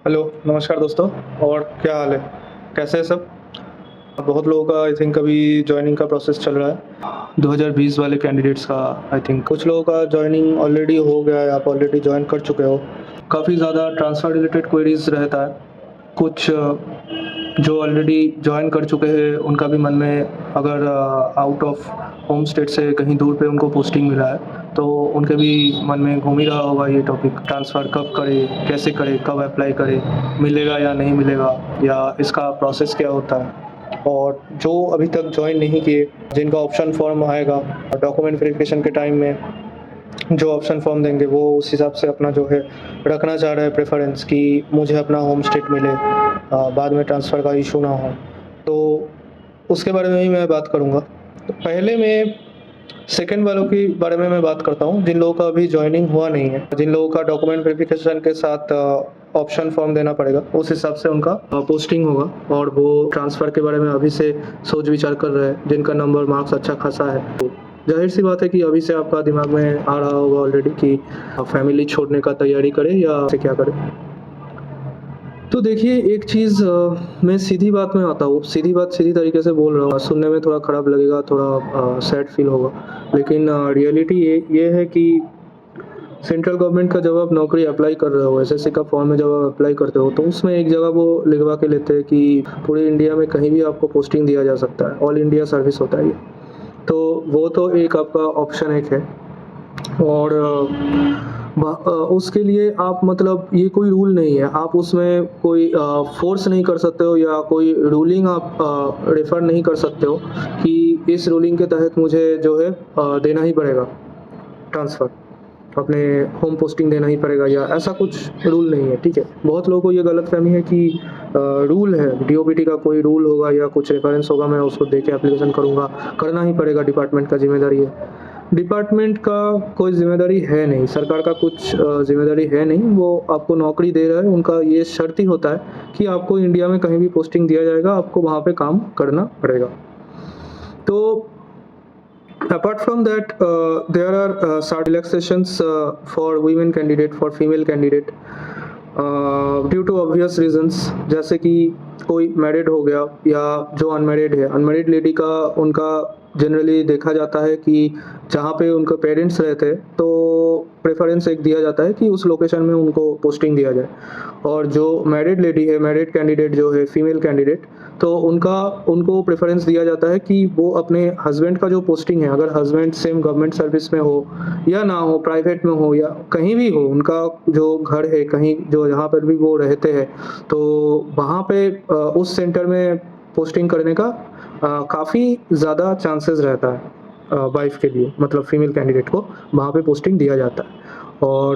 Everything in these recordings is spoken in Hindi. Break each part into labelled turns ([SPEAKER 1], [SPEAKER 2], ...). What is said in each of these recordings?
[SPEAKER 1] हेलो, नमस्कार दोस्तों। और क्या हाल है? कैसे हैं सब? बहुत लोगों का आई थिंक अभी जॉइनिंग का प्रोसेस चल रहा है। 2020 वाले कैंडिडेट्स का आई थिंक कुछ लोगों का जॉइनिंग ऑलरेडी हो गया है, आप ऑलरेडी जॉइन कर चुके हो। काफ़ी ज़्यादा ट्रांसफ़र रिलेटेड क्वेरीज़ रहता है। कुछ जो ऑलरेडी जॉइन कर चुके हैं उनका भी मन में अगर आउट ऑफ होम स्टेट से कहीं दूर पे उनको पोस्टिंग मिला है तो उनके भी मन में घूम ही रहा होगा ये टॉपिक, ट्रांसफ़र कब करें, कैसे करें, कब अप्लाई करें, मिलेगा या नहीं मिलेगा, या इसका प्रोसेस क्या होता है। और जो अभी तक जॉइन नहीं किए, जिनका ऑप्शन फॉर्म आएगा डॉक्यूमेंट वेरिफिकेशन के टाइम में जो ऑप्शन फॉर्म देंगे वो उस हिसाब से अपना जो है रखना चाह रहे हैं प्रेफरेंस कि मुझे अपना होम स्टेट मिले, बाद में ट्रांसफ़र का इशू ना हो। तो उसके बारे में ही मैं बात करूँगा। तो पहले मैं सेकंड वालों के बारे में मैं बात करता हूँ, जिन लोगों का अभी जॉइनिंग हुआ नहीं है, जिन लोगों का डॉक्यूमेंट वेरिफिकेशन के साथ ऑप्शन फॉर्म देना पड़ेगा, उस हिसाब से उनका पोस्टिंग होगा और वो ट्रांसफ़र के बारे में अभी से सोच विचार कर रहे हैं, जिनका नंबर मार्क्स अच्छा खासा है। तो जाहिर सी बात है कि अभी से आपका दिमाग में आ रहा होगा ऑलरेडी कि फैमिली छोड़ने का तैयारी करें या से क्या करें। तो देखिए एक चीज़ मैं सीधी बात में आता हूँ, सीधी बात सीधी तरीके से बोल रहा हूँ। सुनने में थोड़ा ख़राब लगेगा, थोड़ा सैड फील होगा, लेकिन रियलिटी ये है कि सेंट्रल गवर्नमेंट का जब आप नौकरी अप्लाई कर रहे हो, एसएससी का फॉर्म में जब आप अप्लाई करते हो तो उसमें एक जगह वो लिखवा के लेते हैं कि पूरे इंडिया में कहीं भी आपको पोस्टिंग दिया जा सकता है, ऑल इंडिया सर्विस होता है ये। तो वो तो एक आपका ऑप्शन एक है। और उसके लिए आप मतलब ये कोई रूल नहीं है, आप उसमें कोई फ़ोर्स नहीं कर सकते हो या कोई रूलिंग आप रेफ़र नहीं कर सकते हो कि इस रूलिंग के तहत मुझे जो है देना ही पड़ेगा ट्रांसफ़र, अपने होम पोस्टिंग देना ही पड़ेगा, या ऐसा कुछ रूल नहीं है, ठीक है। बहुत लोगों को ये गलतफ़हमी है कि रूल है, डीओबीटी का कोई रूल होगा या कुछ रेफ़रेंस होगा, मैं उसको देख के एप्लीकेशन करूँगा, करना ही पड़ेगा, डिपार्टमेंट का ज़िम्मेदारी है। डिपार्टमेंट का कोई ज़िम्मेदारी है नहीं, सरकार का कुछ ज़िम्मेदारी है नहीं, वो आपको नौकरी दे रहा है, उनका ये शर्त ही होता है कि आपको इंडिया में कहीं भी पोस्टिंग दिया जाएगा, आपको वहाँ पे काम करना पड़ेगा। तो apart from that, there are some relaxations for women candidate, for female candidate, due to obvious reasons, जैसे कि कोई मैरिड हो गया या जो अनमैरिड है, अनमैरिड लेडी का उनका जनरली देखा जाता है कि जहाँ पे उनके पेरेंट्स रहते हैं तो प्रेफरेंस एक दिया जाता है कि उस लोकेशन में उनको पोस्टिंग दिया जाए। और जो मैरिड लेडी है, मैरिड कैंडिडेट जो है, फीमेल कैंडिडेट, तो उनको प्रेफरेंस दिया जाता है कि वो अपने हस्बैंड का जो पोस्टिंग है, अगर हस्बैंड सेम गवर्नमेंट सर्विस में हो या ना हो, प्राइवेट में हो या कहीं भी हो, उनका जो घर है कहीं जो जहाँ पर भी वो रहते हैं, तो वहाँ पे उस सेंटर में पोस्टिंग करने का काफ़ी ज़्यादा चांसेस रहता है वाइफ के लिए, मतलब फीमेल कैंडिडेट को वहाँ पे पोस्टिंग दिया जाता है। और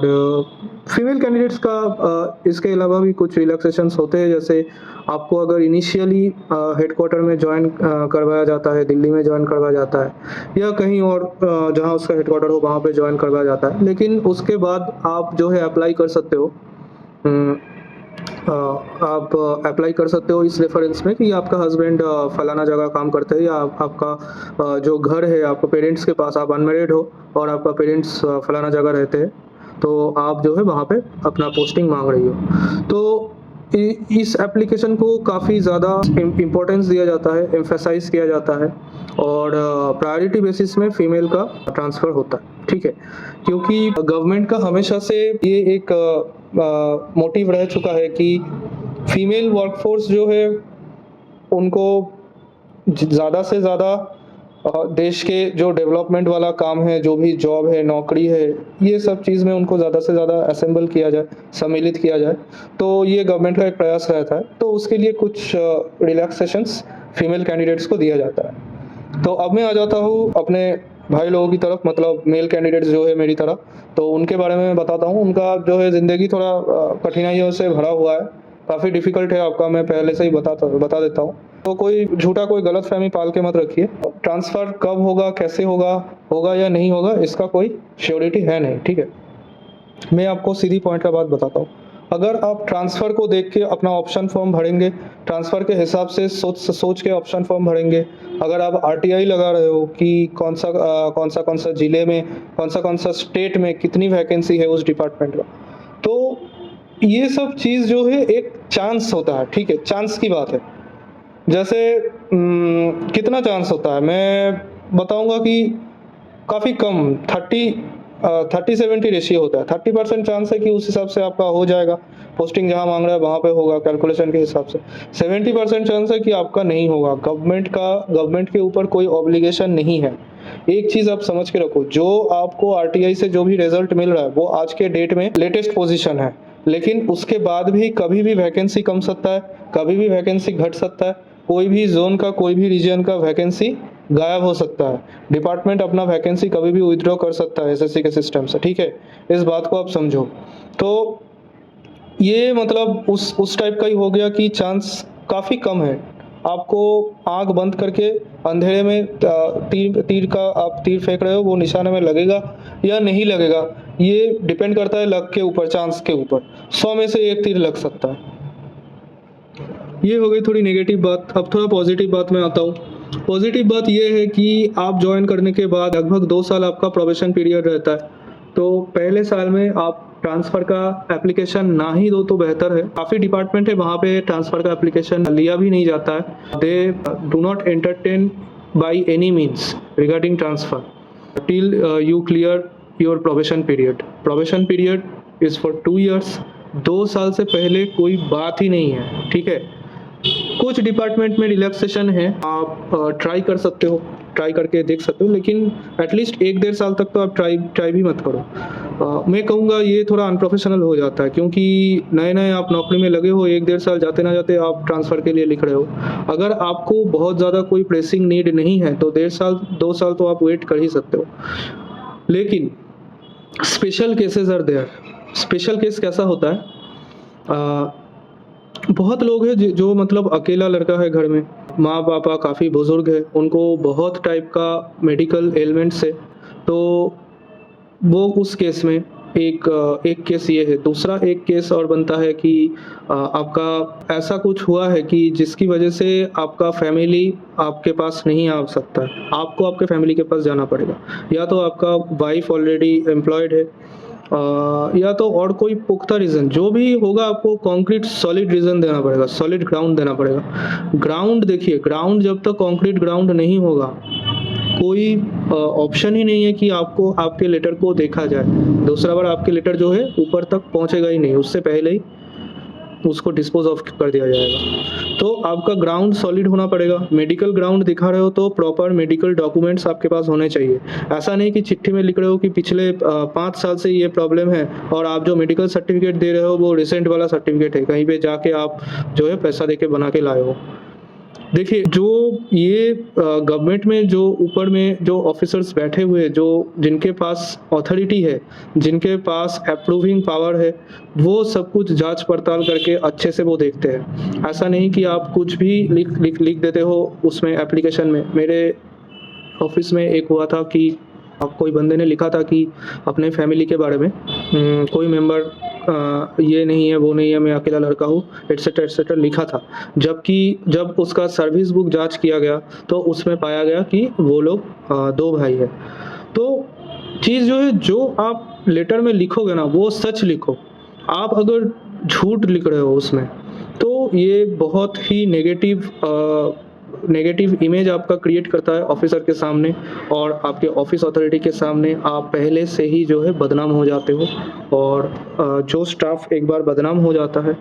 [SPEAKER 1] फीमेल कैंडिडेट्स का इसके अलावा भी कुछ रिलैक्सेशंस होते हैं, जैसे आपको अगर इनिशियली हेडक्वार्टर में जॉइन करवाया जाता है, दिल्ली में जॉइन करवाया जाता है या कहीं और जहाँ उसका हेडक्वार्टर हो वहाँ पे जॉइन करवाया जाता है, लेकिन उसके बाद आप जो है अप्लाई कर सकते हो, आप अप्लाई कर सकते हो इस रेफरेंस में कि आपका हस्बैंड फलाना जगह काम करते हैं, या आपका जो घर है आपके पेरेंट्स के पास, आप अनमैरिड हो और आपका पेरेंट्स फलाना जगह रहते हैं, तो आप जो है वहाँ पे अपना पोस्टिंग मांग रही हो। तो इस एप्लीकेशन को काफ़ी ज़्यादा इम्पोर्टेंस दिया जाता है, एम्फेसाइज किया जाता है, और प्रायोरिटी बेसिस में फीमेल का ट्रांसफ़र होता है, ठीक है। क्योंकि गवर्नमेंट का हमेशा से ये एक मोटिव रह चुका है कि फीमेल वर्कफोर्स जो है उनको ज़्यादा से ज़्यादा देश के जो डेवलपमेंट वाला काम है, जो भी जॉब है, नौकरी है, ये सब चीज़ में उनको ज़्यादा से ज़्यादा असेंबल किया जाए, सम्मिलित किया जाए। तो ये गवर्नमेंट का एक प्रयास रहता है, तो उसके लिए कुछ रिलैक्सेशंस फीमेल कैंडिडेट्स को दिया जाता है। तो अब मैं आ जाता हूँ अपने भाई लोगों की तरफ, मतलब मेल कैंडिडेट्स जो है मेरी तरह, तो उनके बारे में मैं बताता हूँ। उनका जो है ज़िंदगी थोड़ा कठिनाइयों से भरा हुआ है, काफ़ी डिफ़िकल्ट है आपका, मैं पहले से ही बता देता हूँ। तो कोई झूठा कोई गलतफ़हमी पाल के मत रखिए। ट्रांसफ़र कब होगा, कैसे होगा, होगा या नहीं होगा, इसका कोई श्योरिटी है नहीं, ठीक है। मैं आपको सीधी पॉइंट का बात बताता हूँ। अगर आप ट्रांसफ़र को देख के अपना ऑप्शन फॉर्म भरेंगे, ट्रांसफ़र के हिसाब से सोच के ऑप्शन फॉर्म भरेंगे, अगर आप आरटीआई लगा रहे हो कि कौन सा ज़िले में, कौन सा स्टेट में कितनी वैकेंसी है उस डिपार्टमेंट का, तो ये सब चीज़ जो है एक चांस होता है, ठीक है? चांस की बात है। जैसे कितना चांस होता है? मैं बताऊँगा कि काफ़ी कम 30-70 रेशियो होता है। 30% चांस है कि उस हिसाब से आपका हो जाएगा, पोस्टिंग जहाँ माँग रहा है वहाँ पे होगा कैलकुलेशन के हिसाब से। 70% चांस है कि आपका नहीं होगा। गवर्नमेंट के ऊपर कोई ऑब्लिगेशन नहीं है। एक चीज़ आप समझ के रखो, जो आपको आरटीआई से जो भी रिज़ल्ट मिल रहा है, वो आज के डेट में लेटेस्ट पोज़ीशन है। लेकिन उसके बाद भी कभी भी वैकेंसी कम सकता है, कभी भी वैकेंसी घट सकता है। कोई भी ज़ोन का, कोई भी रीजन का वैकेंसी गायब हो सकता है। डिपार्टमेंट अपना वैकेंसी कभी भी विथड्रॉ कर सकता है एसएससी के सिस्टम से, ठीक है? इस बात को आप समझो। तो ये मतलब उस टाइप का ही हो गया कि चांस काफ़ी कम है। आपको आँख बंद करके अंधेरे में तीर फेंक रहे हो, वो निशाने में लगेगा या नहीं लगेगा, ये डिपेंड करता है लक के ऊपर, चांस के ऊपर। 100 में से 1 तीर लग सकता है। ये हो गई थोड़ी नेगेटिव बात। अब थोड़ा पॉजिटिव बात में आता हूँ। पॉजिटिव बात ये है कि आप जॉइन करने के बाद लगभग 2 साल आपका प्रोबेशन पीरियड रहता है। तो पहले साल में आप ट्रांसफ़र का एप्लीकेशन ना ही दो तो बेहतर है। काफ़ी डिपार्टमेंट है वहाँ पे ट्रांसफ़र का एप्लीकेशन लिया भी नहीं जाता है। They do not entertain by any means regarding transfer till you clear your probation period. Probation period is for 2 years. 2 साल से पहले कोई बात ही नहीं है, ठीक है? कुछ डिपार्टमेंट में रिलैक्सेशन है, आप ट्राई कर सकते हो, ट्राई करके देख सकते हो, लेकिन एटलीस्ट 1-1.5 साल तक तो आप ट्राई भी मत करो। मैं कहूँगा ये थोड़ा अनप्रोफेशनल हो जाता है, क्योंकि नए-नए आप नौकरी में लगे हो, 1-1.5 साल जाते ना जाते आप ट्रांसफ़र के लिए लिख रहे हो। अगर आपको बहुत ज़्यादा कोई प्रेसिंग नीड नहीं है तो 1.5 साल 2 साल तो आप वेट कर ही सकते हो। लेकिन special cases are there. Special case कैसा होता है? बहुत लोग हैं जो मतलब अकेला लड़का है घर में, माँ पापा काफ़ी बुज़ुर्ग हैं, उनको बहुत टाइप का मेडिकल एलिमेंट्स है, तो वो उस केस में एक केस ये है। दूसरा एक केस और बनता है कि आपका ऐसा कुछ हुआ है कि जिसकी वजह से आपका फैमिली आपके पास नहीं आ सकता है, आपको आपके फैमिली के पास जाना पड़ेगा। या तो आपका वाइफ़ ऑलरेडी एम्प्लॉयड है, या तो और कोई पुख्ता रीज़न, जो भी होगा आपको कॉन्क्रीट सॉलिड रीज़न देना पड़ेगा, सॉलिड ग्राउंड देना पड़ेगा। ग्राउंड देखिए, ग्राउंड जब तक कॉन्क्रीट ग्राउंड नहीं होगा, कोई ऑप्शन ही नहीं है कि आपको आपके लेटर को देखा जाए। दूसरा बार आपके लेटर जो है ऊपर तक पहुँचेगा ही नहीं, उससे पहले ही उसको डिस्पोज़ ऑफ कर दिया जाएगा। तो आपका ग्राउंड सॉलिड होना पड़ेगा। मेडिकल ग्राउंड दिखा रहे हो तो प्रॉपर मेडिकल डॉक्यूमेंट्स आपके पास होने चाहिए। ऐसा नहीं कि चिट्ठी में लिख रहे हो कि पिछले 5 साल से ये प्रॉब्लम है और आप जो मेडिकल सर्टिफिकेट दे रहे हो वो रिसेंट वाला सर्टिफिकेट है, कहीं पे जाके आप जो है पैसा देके बना के लाए हो। देखिए, जो ये गवर्नमेंट में जो ऊपर में जो ऑफ़िसर्स बैठे हुए, जो जिनके पास अथॉरिटी है, जिनके पास अप्रूविंग पावर है, वो सब कुछ जाँच-पड़ताल करके अच्छे से वो देखते हैं। ऐसा नहीं कि आप कुछ भी लिख देते हो उसमें एप्लीकेशन में। मेरे ऑफ़िस में एक हुआ था कि कोई बंदे ने लिखा था कि अपने फैमिली के बारे में कोई मेंबर ये नहीं है, वो नहीं है, मैं अकेला लड़का हूँ, एटसेट्रा लिखा था। जबकि जब उसका सर्विस बुक जाँच किया गया तो उसमें पाया गया कि वो लोग 2 भाई हैं। तो चीज़ जो है, जो आप लेटर में लिखोगे ना वो सच लिखो। आप अगर झूठ लिख रहे हो उसमें, तो ये बहुत ही नेगेटिव इमेज आपका क्रिएट करता है ऑफ़िसर के सामने और आपके ऑफ़िस अथॉरिटी के सामने। आप पहले से ही जो है बदनाम हो जाते हो और जो स्टाफ़ एक बार बदनाम हो जाता है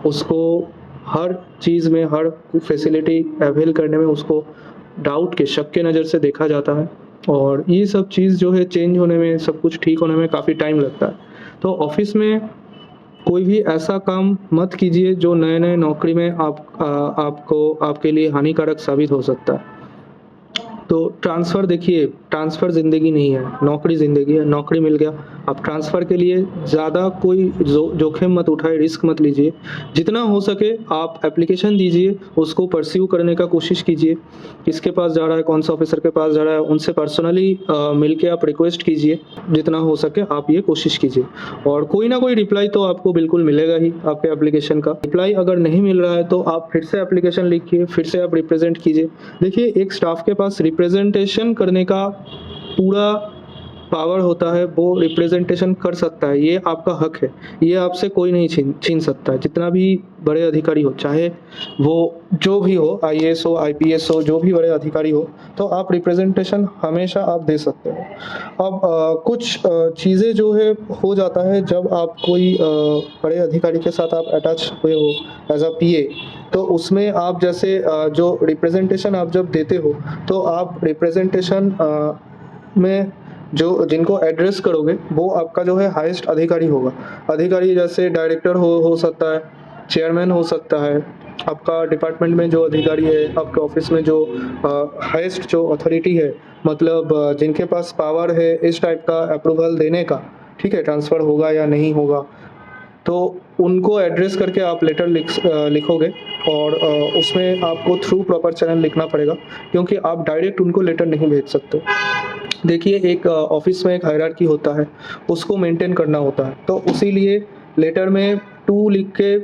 [SPEAKER 1] उसको हर चीज़ में, हर फैसिलिटी अवेल करने में उसको डाउट के, शक के नज़र से देखा जाता है और ये सब चीज़ जो है चेंज होने में, सब कुछ ठीक होने में काफ़ी टाइम लगता है। तो ऑफ़िस में कोई भी ऐसा काम मत कीजिए जो नए-नए नौकरी में आपको आपके लिए हानिकारक साबित हो सकता है। तो ट्रांसफ़र देखिए, ट्रांसफ़र ज़िंदगी नहीं है, नौकरी ज़िंदगी है। नौकरी मिल गया, अब ट्रांसफ़र के लिए ज़्यादा कोई जोखिम मत उठाएँ, रिस्क मत लीजिए। जितना हो सके आप एप्लीकेशन दीजिए, उसको परस्यू करने का कोशिश कीजिए। किसके पास जा रहा है, कौन-सा ऑफ़िसर के पास जा रहा है, उनसे पर्सनली मिल के आप रिक्वेस्ट कीजिए। जितना हो सके आप ये कोशिश कीजिए और कोई ना कोई रिप्लाई तो आपको बिल्कुल मिलेगा ही आपके एप्लीकेशन का। रिप्लाई अगर नहीं मिल रहा है तो आप फिर से एप्लीकेशन लिखिए, फिर से आप रिप्रेज़ेंट कीजिए। देखिए, एक स्टाफ़ के पास रिप्रेज़ेंटेशन करने का पूरा पावर होता है वो रिप्रेजेंटेशन कर सकता है, ये आपका हक है, ये आपसे कोई नहीं छीन छीन सकता है। जितना भी बड़े अधिकारी हो, चाहे वो जो भी हो, आईएएस हो, आईपीएस हो, जो भी बड़े अधिकारी हो, तो आप रिप्रेजेंटेशन हमेशा आप दे सकते हो। अब कुछ चीज़ें जो है हो जाता है जब आप कोई बड़े अधिकारी के साथ आप अटैच हुए हो एज अ पीए, तो उसमें आप जैसे जो रिप्रेजेंटेशन आप जब देते हो, तो आप रिप्रेजेंटेशन में जो जिनको एड्रेस करोगे वो आपका जो है हाईएस्ट अधिकारी होगा। अधिकारी जैसे डायरेक्टर हो सकता है, चेयरमैन हो सकता है, आपका डिपार्टमेंट में जो अधिकारी है, आपके ऑफिस में जो हाईएस्ट जो अथॉरिटी है, मतलब जिनके पास पावर है इस टाइप का अप्रूवल देने का, ठीक है, ट्रांसफ़र होगा या नहीं होगा, तो उनको एड्रेस करके आप लेटर लिखोगे और उसमें आपको थ्रू प्रॉपर चैनल लिखना पड़ेगा, क्योंकि आप डायरेक्ट उनको लेटर नहीं भेज सकते। देखिए, एक ऑफिस में एक हायरार्की होता है, उसको मेंटेन करना होता है, तो उसीलिए लेटर में टू लिख के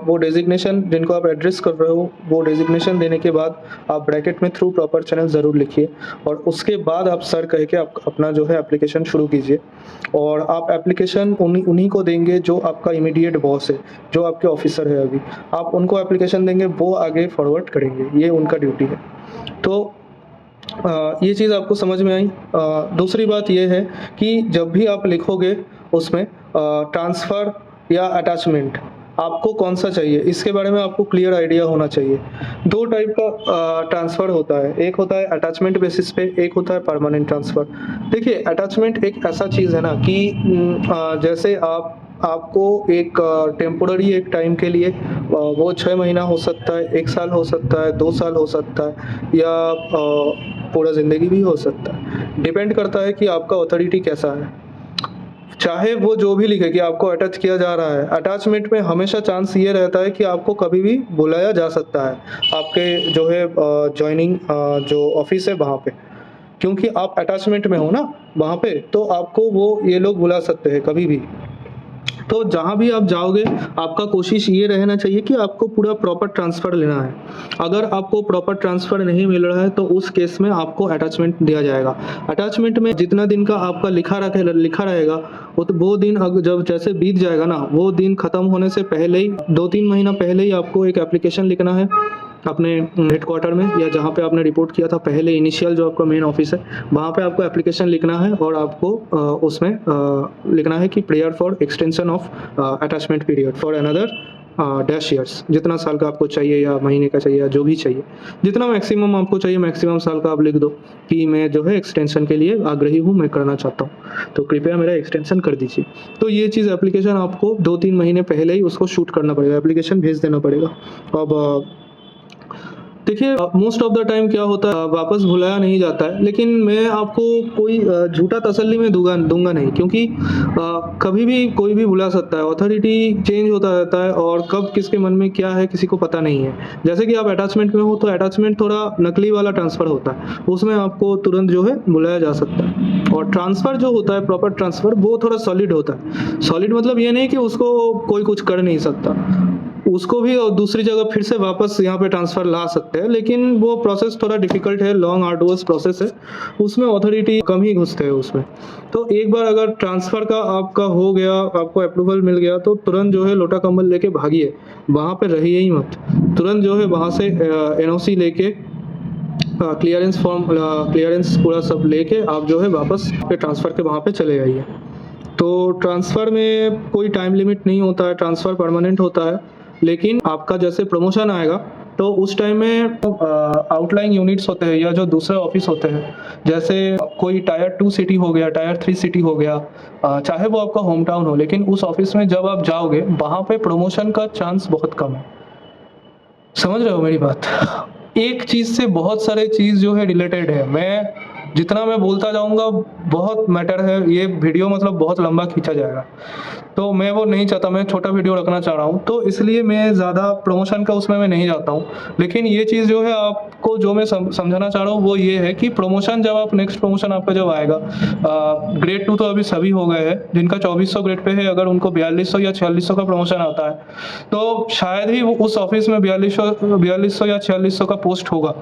[SPEAKER 1] वो डेजिग्नेशन जिनको आप एड्रेस कर रहे हो, वो डेजिग्नेशन देने के बाद आप ब्रैकेट में थ्रू प्रॉपर चैनल ज़रूर लिखिए, और उसके बाद आप सर कह के आप अपना जो है एप्लीकेशन शुरू कीजिए। और आप एप्लीकेशन उन्हीं को देंगे जो आपका इमीडिएट बॉस है, जो आपके ऑफिसर है अभी, आप उनको एप्लीकेशन देंगे, वो आगे फॉरवर्ड करेंगे, ये उनका ड्यूटी है। तो ये चीज़ आपको समझ में आई। दूसरी बात ये है कि जब भी आप लिखोगे उसमें ट्रांसफ़र या अटैचमेंट आपको कौन सा चाहिए, इसके बारे में आपको क्लियर आइडिया होना चाहिए। दो टाइप का ट्रांसफ़र होता है, एक होता है अटैचमेंट बेसिस पे, एक होता है परमानेंट ट्रांसफ़र। देखिए, अटैचमेंट एक ऐसा चीज़ है ना कि जैसे आपको एक टेम्पोररी एक टाइम के लिए वो 6 महीना हो सकता है, 1 साल हो सकता है, 2 साल हो सकता है, या पूरा ज़िंदगी भी हो सकता है। डिपेंड करता है कि आपका अथॉरिटी कैसा है। चाहे वो जो भी लिखे कि आपको अटैच किया जा रहा है, अटैचमेंट में हमेशा चांस ये रहता है कि आपको कभी भी बुलाया जा सकता है, आपके जो है जॉइनिंग जो ऑफिस है वहाँ पे, क्योंकि आप अटैचमेंट में हो ना वहाँ पे, तो आपको वो ये लोग बुला सकते हैं कभी भी। तो जहाँ भी आप जाओगे, आपका कोशिश ये रहना चाहिए कि आपको पूरा प्रॉपर ट्रांसफ़र लेना है। अगर आपको प्रॉपर ट्रांसफ़र नहीं मिल रहा है, तो उस केस में आपको अटैचमेंट दिया जाएगा। अटैचमेंट में जितना दिन का आपका लिखा रहेगा, वो दिन जब जैसे बीत जाएगा ना, वो दिन ख़त्म होने से पहले ही 2-3 महीना पहले ही आपको एक एप्लीकेशन लिखना है अपने हेडक्वार्टर में, या जहाँ पे आपने रिपोर्ट किया था पहले, इनिशियल जो आपका मेन ऑफिस है, वहाँ पे आपको एप्लीकेशन लिखना है, और आपको उसमें लिखना है कि prayer for extension of attachment period for another dash years, जितना साल का आपको चाहिए या महीने का चाहिए या जो भी चाहिए, जितना मैक्सिमम आपको चाहिए, मैक्सिमम साल का आप लिख दो कि मैं जो है एक्सटेंशन के लिए आग्रही हूँ, मैं करना चाहता हूँ, तो कृपया मेरा एक्सटेंशन कर दीजिए। तो ये चीज़ एप्लीकेशन आपको 2-3 महीने पहले ही उसको शूट करना पड़ेगा, एप्लीकेशन भेज देना पड़ेगा। अब देखिए, मोस्ट ऑफ द टाइम क्या होता है, वापस बुलाया नहीं जाता है, लेकिन मैं आपको कोई झूठा तसल्ली में दूंगा नहीं, क्योंकि कभी भी कोई भी बुला सकता है, अथॉरिटी चेंज होता रहता है, और कब किसके मन में क्या है किसी को पता नहीं है। जैसे कि आप अटैचमेंट में हो, तो अटैचमेंट थोड़ा नकली वाला ट्रांसफ़र होता है, उसमें आपको तुरंत जो है बुलाया जा सकता है। और ट्रांसफ़र जो होता है, प्रॉपर ट्रांसफ़र, वो थोड़ा सॉलिड होता है। सॉलिड मतलब ये नहीं कि उसको कोई कुछ कर नहीं सकता, उसको भी और दूसरी जगह फिर से वापस यहाँ पे ट्रांसफ़र ला सकते हैं, लेकिन वो प्रोसेस थोड़ा डिफ़िकल्ट है, लॉन्ग आर्डुअस प्रोसेस है, उसमें अथॉरिटी कम ही घुसते हैं उसमें। तो एक बार अगर ट्रांसफ़र का आपका हो गया, आपको अप्रूवल मिल गया, तो तुरंत जो है लोटा कंबल लेके भागिए, वहाँ पे रहिए ही मत। तुरंत जो है वहाँ से एनओसी लेके, क्लियरेंस फॉर्म, क्लियरेंस पूरा सब लेके आप जो है वापस ट्रांसफ़र के वहाँ पे चले जाइए। तो ट्रांसफ़र में कोई टाइम लिमिट नहीं होता है, ट्रांसफ़र परमानेंट होता है, लेकिन आपका जैसे प्रमोशन आएगा, तो उस टाइम में आउटलाइन यूनिट्स होते हैं या जो दूसरे ऑफिस होते हैं, जैसे कोई टायर 2 सिटी हो गया, टायर 3 सिटी हो गया, चाहे वो आपका होम टाउन हो, लेकिन उस ऑफिस में जब आप जाओगे, वहाँ पे प्रमोशन का चांस बहुत कम है। समझ रहे हो मेरी बात? एक चीज़ से बहुत सारे चीज़ जो है रिलेटेड है। जितना मैं बोलता जाऊँगा बहुत मैटर है, ये वीडियो मतलब बहुत लंबा खींचा जाएगा, तो मैं वो नहीं चाहता, मैं छोटा वीडियो रखना चाह रहा हूँ, तो इसलिए मैं ज़्यादा प्रमोशन का उसमें मैं नहीं जाता हूँ। लेकिन ये चीज़ जो है आपको जो मैं समझाना चाह रहा हूँ वो ये है कि प्रमोशन जब आप नेक्स्ट प्रमोशन आपका जब आएगा, ग्रेड 2 तो अभी सभी हो गए हैं, जिनका 2400 ग्रेड पे है, अगर उनको 4200 या 4600 का प्रमोशन आता है, तो शायद ही उस ऑफिस में 4200 या 4600 का पोस्ट होगा।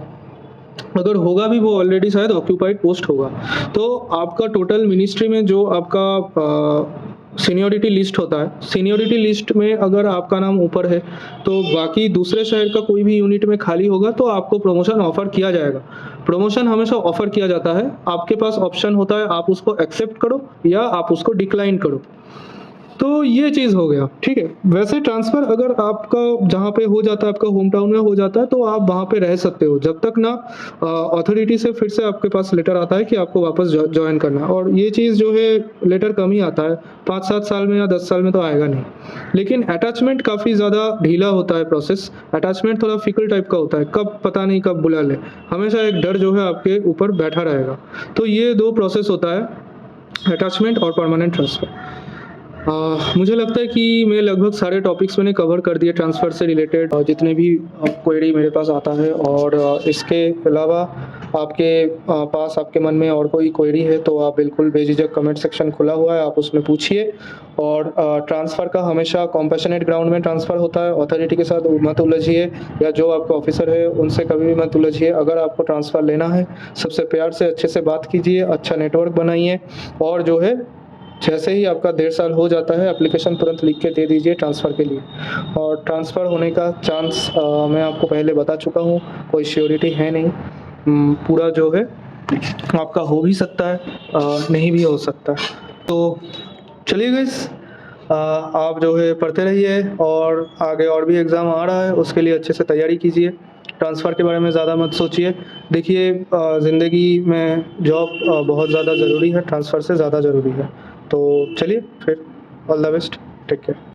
[SPEAKER 1] अगर होगा भी वो ऑलरेडी शायद ऑक्यूपाइड पोस्ट होगा। तो आपका टोटल मिनिस्ट्री में जो आपका सीनियरिटी लिस्ट होता है, सीनियरिटी लिस्ट में अगर आपका नाम ऊपर है तो बाकी दूसरे शहर का कोई भी यूनिट में खाली होगा तो आपको प्रमोशन ऑफ़र किया जाएगा। प्रमोशन हमेशा ऑफ़र किया जाता है, आपके पास ऑप्शन होता है, आप उसको एक्सेप्ट करो या आप उसको डिक्लाइन करो। तो ये चीज़ हो गया, ठीक है। वैसे ट्रांसफ़र अगर आपका जहाँ पे हो जाता है, आपका होम टाउन में हो जाता है, तो आप वहाँ पे रह सकते हो जब तक ना अथॉरिटी से फिर से आपके पास लेटर आता है कि आपको वापस जॉइन करना है। और ये चीज़ जो है लेटर कम ही आता है, 5-7 साल में या 10 साल में तो आएगा नहीं। लेकिन अटैचमेंट काफ़ी ज़्यादा ढीला होता है प्रोसेस, अटैचमेंट थोड़ा फिकल टाइप का होता है, कब पता नहीं कब बुला ले, हमेशा एक डर जो है आपके ऊपर बैठा रहेगा। तो ये 2 प्रोसेस होता है, अटैचमेंट और परमानेंट ट्रांसफ़र। मुझे लगता है कि मैं लगभग सारे टॉपिक्स मैंने कवर कर दिए ट्रांसफ़र से रिलेटेड, जितने भी क्वेरी मेरे पास आता है। और इसके अलावा आपके पास आपके मन में और कोई क्वेरी है तो आप बिल्कुल बेझिझक, कमेंट सेक्शन खुला हुआ है, आप उसमें पूछिए। और ट्रांसफ़र का हमेशा कॉम्पैशनेट ग्राउंड में ट्रांसफ़र होता है, अथॉरिटी के साथ मत उलझिए या जो आपका ऑफिसर है उनसे कभी भी मत उलझिए। अगर आपको ट्रांसफ़र लेना है, सबसे प्यार से अच्छे से बात कीजिए, अच्छा नेटवर्क बनाइए और जो है जैसे ही आपका 1.5 साल हो जाता है, एप्लीकेशन तुरंत लिख के दे दीजिए ट्रांसफ़र के लिए। और ट्रांसफ़र होने का चांस मैं आपको पहले बता चुका हूँ, कोई श्योरिटी है नहीं। पूरा जो है आपका हो भी सकता है, नहीं भी हो सकता। तो चलिए गाइस, आप जो है पढ़ते रहिए और आगे और भी एग्ज़ाम आ रहा है, उसके लिए अच्छे से तैयारी कीजिए। ट्रांसफ़र के बारे में ज़्यादा मत सोचिए। देखिए, ज़िंदगी में जॉब बहुत ज़्यादा ज़रूरी है, ट्रांसफ़र से ज़्यादा ज़रूरी है। तो चलिए फिर, all the best, take care.